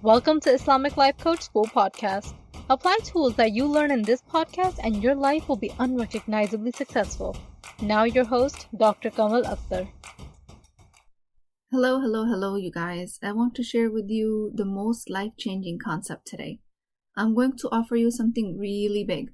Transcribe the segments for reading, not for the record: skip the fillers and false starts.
Welcome to Islamic Life Coach School Podcast. Apply tools that you learn in this podcast and your life will be unrecognizably successful. Now your host, Dr. Kamal Akhtar. Hello, you guys. I want to share with you the most life-changing concept today. I'm going to offer you something really big.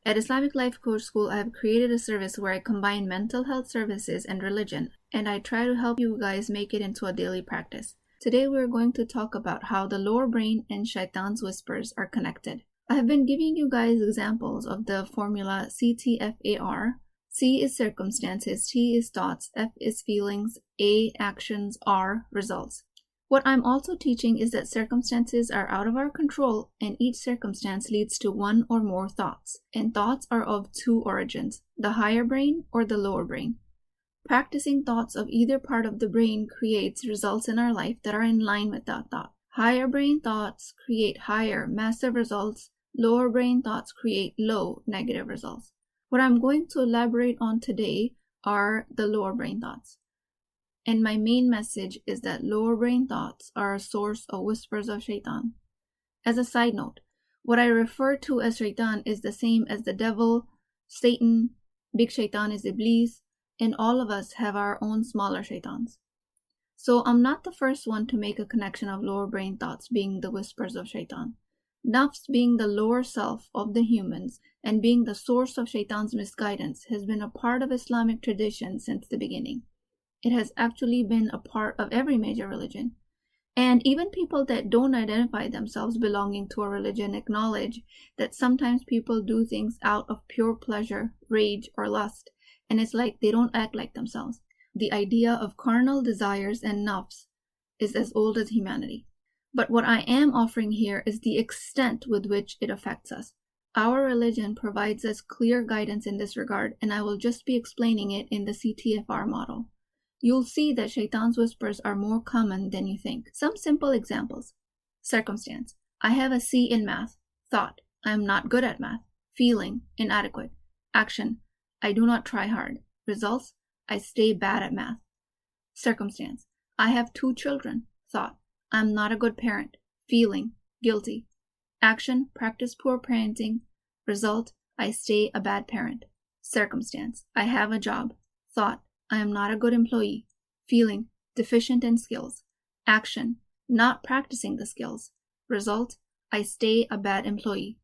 At Islamic Life Coach School, I have created a service where I combine mental health services and religion, and I try to help you guys make it into a daily practice. Today, we're going to talk about how the lower brain and Shaytan's whispers are connected. I have been giving you guys examples of the formula CTFAR. C is circumstances, T is thoughts, F is feelings, A actions, R results. What I'm also teaching is that circumstances are out of our control and each circumstance leads to one or more thoughts. And thoughts are of two origins, the higher brain or the lower brain. Practicing thoughts of either part of the brain creates results in our life that are in line with that thought. Higher brain thoughts create higher, massive results. Lower brain thoughts create low, negative results. What I'm going to elaborate on today are the lower brain thoughts. And my main message is that lower brain thoughts are a source of whispers of Shaytan. As a side note, what I refer to as Shaytan is the same as the devil, Satan, big Shaytan is Iblis, and all of us have our own smaller Shaytans. So I'm not the first one to make a connection of lower brain thoughts being the whispers of Shaytan. Nafs being the lower self of the humans and being the source of Shaytan's misguidance has been a part of Islamic tradition since the beginning. It has actually been a part of every major religion. And even people that don't identify themselves belonging to a religion acknowledge that sometimes people do things out of pure pleasure, rage, or lust, and it's like they don't act like themselves. The idea of carnal desires and nafs is as old as humanity. But what I am offering here is the extent with which it affects us. Our religion provides us clear guidance in this regard, and I will just be explaining it in the CTFR model. You'll see that Shaytan's whispers are more common than you think. Some simple examples. Circumstance. I have a C in math. Thought. I am not good at math. Feeling. Inadequate. Action. I do not try hard. Results. I stay bad at math. Circumstance. I have 2 children. Thought. I am not a good parent. Feeling. Guilty. Action. Practice poor parenting. Result. I stay a bad parent. Circumstance. I have a job. Thought. I am not a good employee. Feeling. Deficient in skills. Action. Not practicing the skills. Result. I stay a bad employee.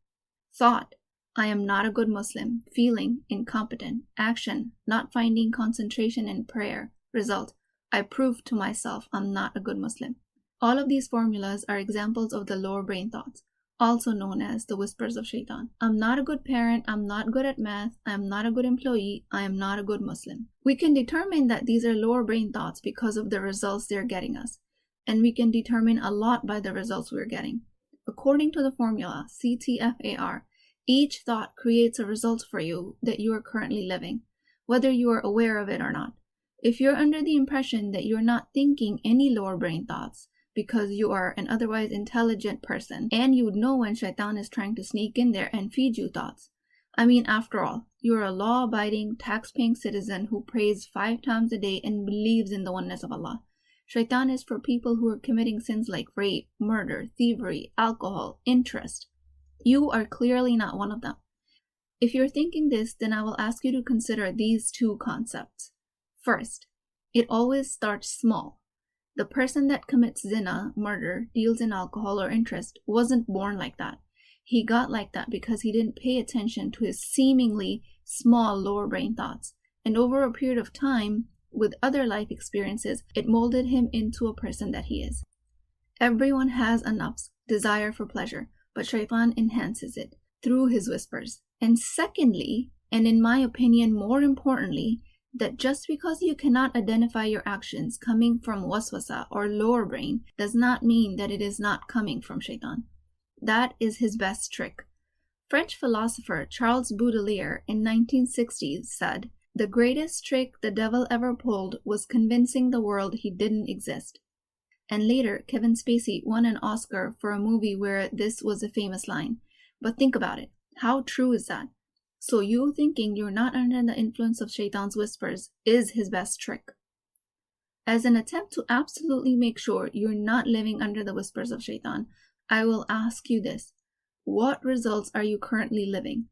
Thought. I am not a good Muslim. Feeling. Incompetent. Action. Not finding concentration in prayer. Result. I prove to myself I'm not a good Muslim. All of these formulas are examples of the lower brain thoughts, also known as the whispers of Shaytan. I'm not a good parent, I'm not good at math, I'm not a good employee, I am not a good Muslim. We can determine that these are lower brain thoughts because of the results they're getting us, and we can determine a lot by the results we're getting. According to the formula CTFAR, each thought creates a result for you that you are currently living, whether you are aware of it or not. If you're under the impression that you're not thinking any lower brain thoughts, because you are an otherwise intelligent person, and you would know when Shaitan is trying to sneak in there and feed you thoughts. I mean, after all, you are a law-abiding, tax-paying citizen who prays 5 times a day and believes in the oneness of Allah. Shaitan is for people who are committing sins like rape, murder, thievery, alcohol, interest. You are clearly not one of them. If you're thinking this, then I will ask you to consider these 2 concepts. First, it always starts small. The person that commits zina, murder, deals in alcohol or interest wasn't born like that. He got like that because he didn't pay attention to his seemingly small lower brain thoughts. And over a period of time, with other life experiences, it molded him into a person that he is. Everyone has a nafs, desire for pleasure, but Shaytan enhances it through his whispers. And secondly, and in my opinion more importantly, that just because you cannot identify your actions coming from waswasa or lower brain does not mean that it is not coming from Shaytan. That is his best trick. French philosopher Charles Baudelaire in 1960s said, "The greatest trick the devil ever pulled was convincing the world he didn't exist." And later, Kevin Spacey won an Oscar for a movie where this was a famous line. But think about it. How true is that? So you thinking you're not under the influence of Shaitan's whispers is his best trick. As an attempt to absolutely make sure you're not living under the whispers of Shaytan, I will ask you this. What results are you currently living?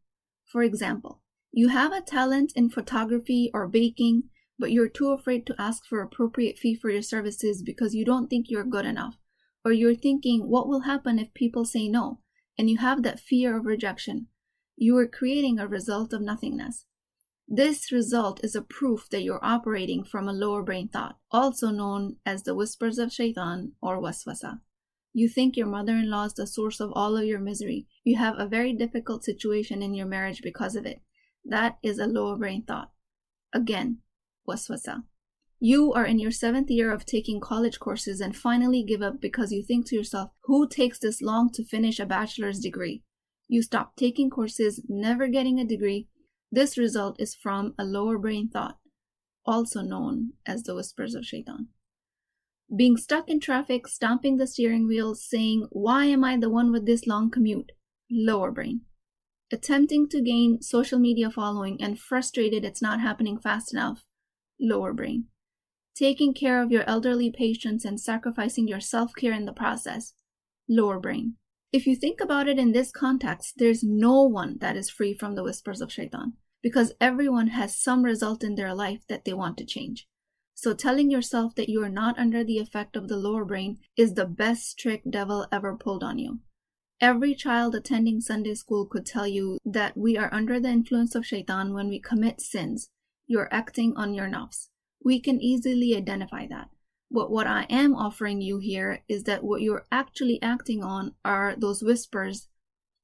For example, you have a talent in photography or baking, but you're too afraid to ask for appropriate fee for your services because you don't think you're good enough. Or you're thinking, what will happen if people say no? And you have that fear of rejection. You are creating a result of nothingness. This result is a proof that you're operating from a lower brain thought, also known as the whispers of Shaytan or waswasa. You think your mother-in-law is the source of all of your misery. You have a very difficult situation in your marriage because of it. That is a lower brain thought. Again, waswasa. You are in your 7th year of taking college courses and finally give up because you think to yourself, who takes this long to finish a bachelor's degree? You stop taking courses, never getting a degree. This result is from a lower brain thought, also known as the whispers of Shaytan. Being stuck in traffic, stomping the steering wheel, saying, why am I the one with this long commute? Lower brain. Attempting to gain social media following and frustrated it's not happening fast enough. Lower brain. Taking care of your elderly patients and sacrificing your self-care in the process. Lower brain. If you think about it in this context, there's no one that is free from the whispers of Shaytan, because everyone has some result in their life that they want to change. So telling yourself that you are not under the effect of the lower brain is the best trick devil ever pulled on you. Every child attending Sunday school could tell you that we are under the influence of Shaytan when we commit sins. You're acting on your nafs. We can easily identify that. But what I am offering you here is that what you're actually acting on are those whispers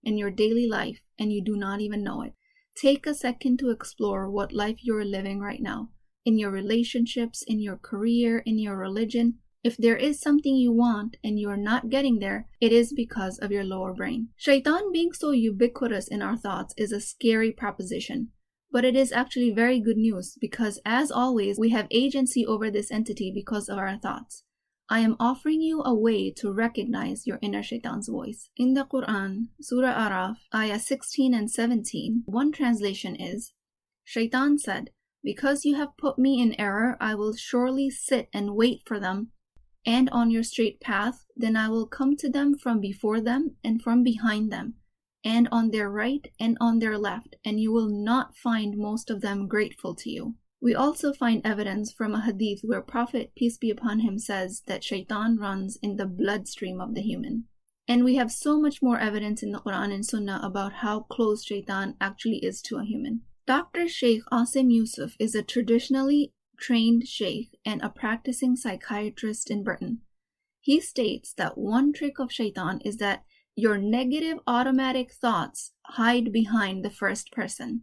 in your daily life, and you do not even know it. Take a second to explore what life you're living right now, in your relationships, in your career, in your religion. If there is something you want and you're not getting there, it is because of your lower brain. Shaitan being so ubiquitous in our thoughts is a scary proposition. But it is actually very good news because, as always, we have agency over this entity because of our thoughts. I am offering you a way to recognize your inner Shaitan's voice. In the Quran, Surah Araf, Ayah 16 and 17, one translation is, Shaitan said, because you have put me in error, I will surely sit and wait for them, and on your straight path, then I will come to them from before them and from behind them, and on their right and on their left, and you will not find most of them grateful to you. We also find evidence from a hadith where Prophet, peace be upon him, says that Shaitan runs in the bloodstream of the human. And we have so much more evidence in the Quran and Sunnah about how close Shaitan actually is to a human. Dr. Sheikh Asim Yusuf is a traditionally trained sheikh and a practicing psychiatrist in Britain. He states that one trick of Shaitan is that your negative automatic thoughts hide behind the first person.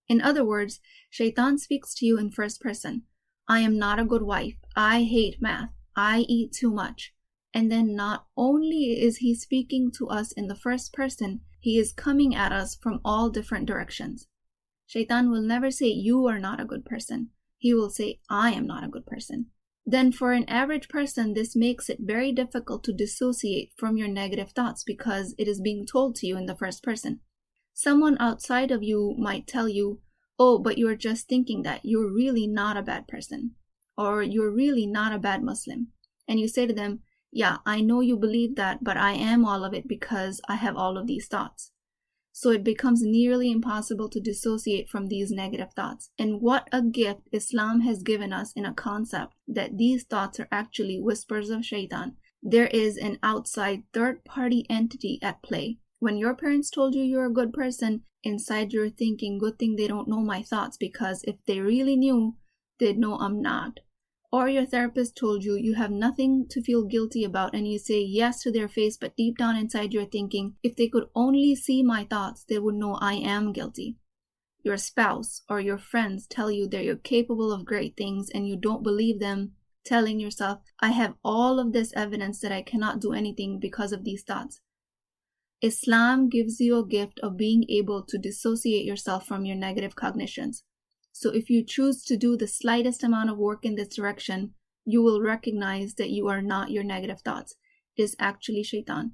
In other words, Shaitan speaks to you in first person. I am not a good wife. I hate math. I eat too much. And then not only is he speaking to us in the first person, he is coming at us from all different directions. Shaitan will never say you are not a good person. He will say I am not a good person. Then for an average person, this makes it very difficult to dissociate from your negative thoughts because it is being told to you in the first person. Someone outside of you might tell you, oh, but you're just thinking that. You're really not a bad person. Or you're really not a bad Muslim. And you say to them, yeah, I know you believe that, but I am all of it because I have all of these thoughts. So it becomes nearly impossible to dissociate from these negative thoughts. And what a gift Islam has given us in a concept that these thoughts are actually whispers of Shaitan. There is an outside third-party entity at play. When your parents told you you're a good person, inside you're thinking, good thing they don't know my thoughts, because if they really knew, they'd know I'm not. Or your therapist told you you have nothing to feel guilty about, and you say yes to their face, but deep down inside you're thinking, if they could only see my thoughts, they would know I am guilty. Your spouse or your friends tell you that you're capable of great things and you don't believe them, telling yourself, I have all of this evidence that I cannot do anything because of these thoughts. Islam gives you a gift of being able to dissociate yourself from your negative cognitions. So if you choose to do the slightest amount of work in this direction, you will recognize that you are not your negative thoughts. It is actually Shaitan.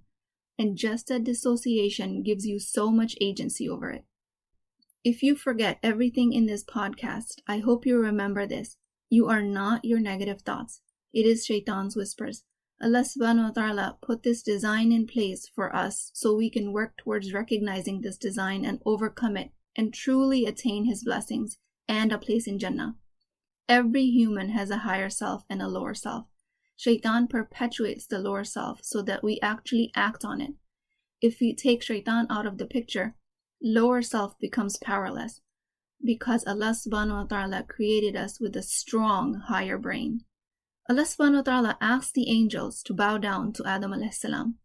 And just that dissociation gives you so much agency over it. If you forget everything in this podcast, I hope you remember this. You are not your negative thoughts. It is Shaytan's whispers. Allah subhanahu wa ta'ala put this design in place for us so we can work towards recognizing this design and overcome it and truly attain His blessings and a place in Jannah. Every human has a higher self and a lower self. Shaytan perpetuates the lower self so that we actually act on it. If we take Shaytan out of the picture, lower self becomes powerless because Allah subhanahu wa ta'ala created us with a strong higher brain. Allah subhanahu wa ta'ala asked the angels to bow down to Adam alayhi salam.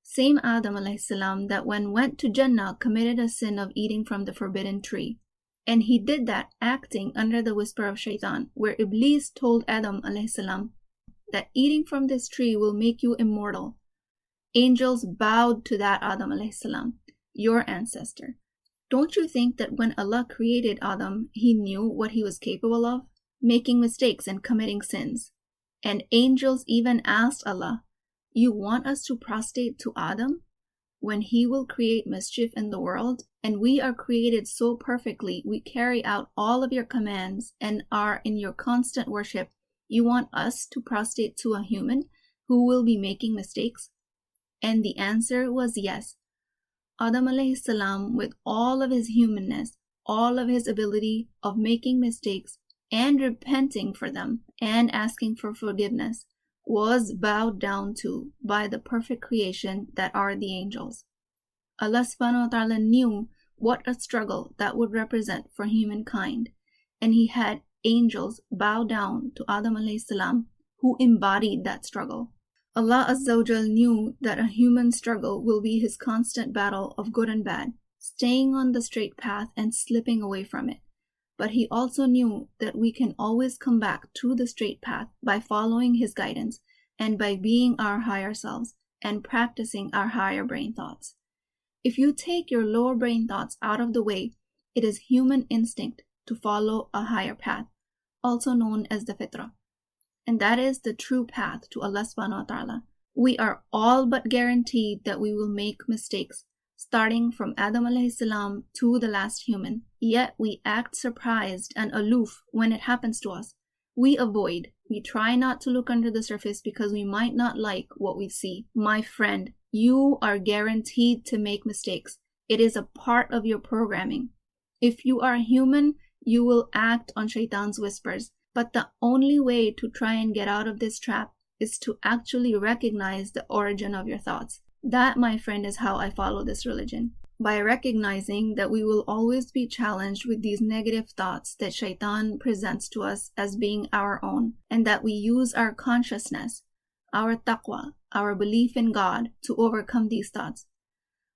Same Adam alayhi salam that when went to Jannah committed a sin of eating from the forbidden tree. And he did that acting under the whisper of Shaytan, where Iblis told Adam alayhi salam that eating from this tree will make you immortal. Angels bowed to that Adam alayhi salam, your ancestor. Don't you think that when Allah created Adam, He knew what he was capable of? Making mistakes and committing sins. And angels even asked Allah, "You want us to prostrate to Adam when he will create mischief in the world? And we are created so perfectly, we carry out all of your commands and are in your constant worship. You want us to prostrate to a human who will be making mistakes?" And the answer was yes. Adam alayhi salam, with all of his humanness, all of his ability of making mistakes and repenting for them and asking for forgiveness, was bowed down to by the perfect creation that are the angels. Allah subhanahu wa ta'ala knew what a struggle that would represent for humankind, and He had angels bow down to Adam alayhi salam, who embodied that struggle. Allah Azza wa Jal knew that a human struggle will be his constant battle of good and bad, staying on the straight path and slipping away from it. But He also knew that we can always come back to the straight path by following His guidance and by being our higher selves and practicing our higher brain thoughts. If you take your lower brain thoughts out of the way, it is human instinct to follow a higher path, also known as the fitrah. And that is the true path to Allah subhanahu wa ta'ala. We are all but guaranteed that we will make mistakes, starting from Adam alayhi salam to the last human. Yet we act surprised and aloof when it happens to us. We avoid. We try not to look under the surface because we might not like what we see. My friend, you are guaranteed to make mistakes. It is a part of your programming. If you are human, you will act on Shaytan's whispers. But the only way to try and get out of this trap is to actually recognize the origin of your thoughts. That, my friend, is how I follow this religion. By recognizing that we will always be challenged with these negative thoughts that Shaytan presents to us as being our own, and that we use our consciousness, our taqwa, our belief in God to overcome these thoughts.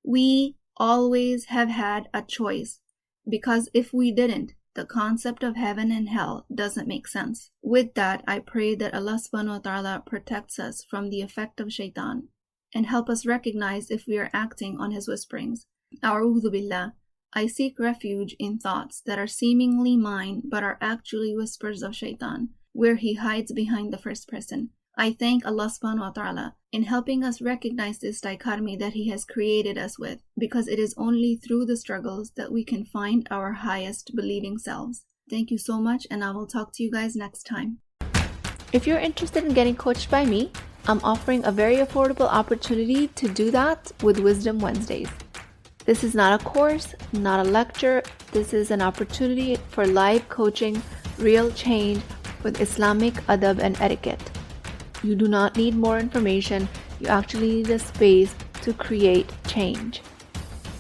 We always have had a choice, because if we didn't, the concept of heaven and hell doesn't make sense. With that, I pray that Allah subhanahu wa ta'ala protects us from the effect of Shaytan and help us recognize if we are acting on his whisperings. A'udhu billah. I seek refuge in thoughts that are seemingly mine but are actually whispers of Shaytan, where he hides behind the first person. I thank Allah subhanahu wa ta'ala in helping us recognize this dichotomy that He has created us with, because it is only through the struggles that we can find our highest believing selves. Thank you so much, and I will talk to you guys next time. If you're interested in getting coached by me, I'm offering a very affordable opportunity to do that with Wisdom Wednesdays. This is not a course, not a lecture. This is an opportunity for live coaching, real change with Islamic adab and etiquette. You do not need more information. You actually need a space to create change.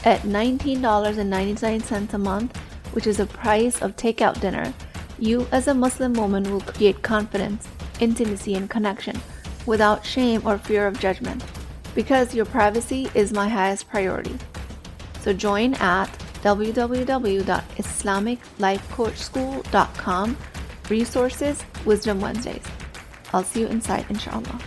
At $19.99 a month, which is the price of takeout dinner, you as a Muslim woman will create confidence, intimacy, and connection without shame or fear of judgment, because your privacy is my highest priority. So join at www.islamiclifecoachschool.com, resources, Wisdom Wednesdays. I'll see you inside, inshallah.